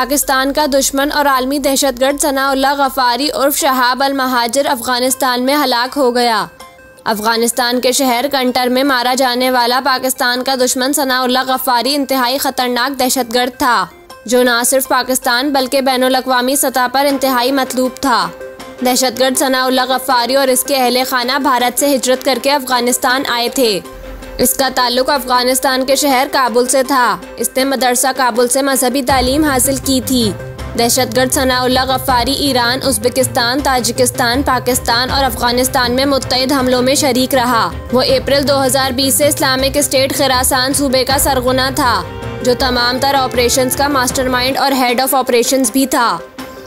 पाकिस्तान का दुश्मन और आलमी दहशतगर्द सनाउल्लाह गफ्फारी उर्फ शहाब अल महाजिर अफगानिस्तान में हलाक हो गया। अफगानिस्तान के शहर कंटर में मारा जाने वाला पाकिस्तान का दुश्मन सनाउल्लाह गफ्फारी इंतहाई खतरनाक दहशतगर्द था, जो न सिर्फ पाकिस्तान बल्कि बैनुल अक़वामी सतह पर इंतहाई मतलूब था। दहशतगर्द सनाउल्लाह गफ्फारी और इसके अहले खाना भारत से हिजरत करके अफगानिस्तान आए थे। इसका ताल्लुक अफगानिस्तान के शहर काबुल से था। इसने मदरसा काबुल से मजहबी तालीम हासिल की थी। दहशतगर्द Sanaullah Ghaffari Iran, Uzbekistan, Tajikistan, Pakistan और अफगानिस्तान में मुत्तइद हमलों में शरीक रहा। वो अप्रैल 2020 से इस्लामिक स्टेट खुरासान सूबे का सरगना था, जो तमाम तर ऑपरेशंस का मास्टरमाइंड और हेड ऑफ ऑपरेशंस भी था।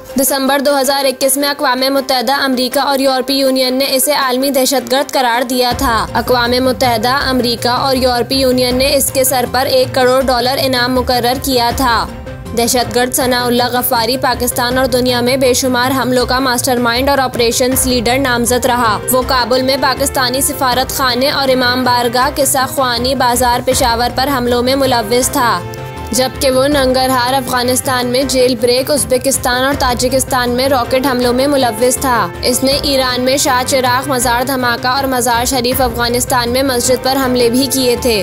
दिसंबर 2021 में अक़वाम मुत्तहिदा, अमरीका और यूरोपीय यूनियन ने इसे आलमी दहशतगर्द करार दिया था। अक़वाम मुत्तहिदा, अमरीका और यूरोपीय यूनियन ने इसके सर पर $1 करोड़ इनाम मुकर्रर किया था। दहशतगर्द सनाउल्लाह गफ्फारी पाकिस्तान और दुनिया में बेशुमार हमलों का मास्टरमाइंड और ऑपरेशंस लीडर नामजद रहा। वो काबुल में पाकिस्तानी सिफारत खाने और इमाम बारगाह, किस्सा ख्वानी, बाजार पेशावर पर हमलों में मुलव्विस था, जबकि वो नंगरहार अफगानिस्तान में जेल ब्रेक, उज़्बेकिस्तान और ताजिकिस्तान में रॉकेट हमलों में मुलव्विस था। इसने ईरान में शाह चिराग मज़ार धमाका और मज़ार शरीफ अफगानिस्तान में मस्जिद पर हमले भी किए थे।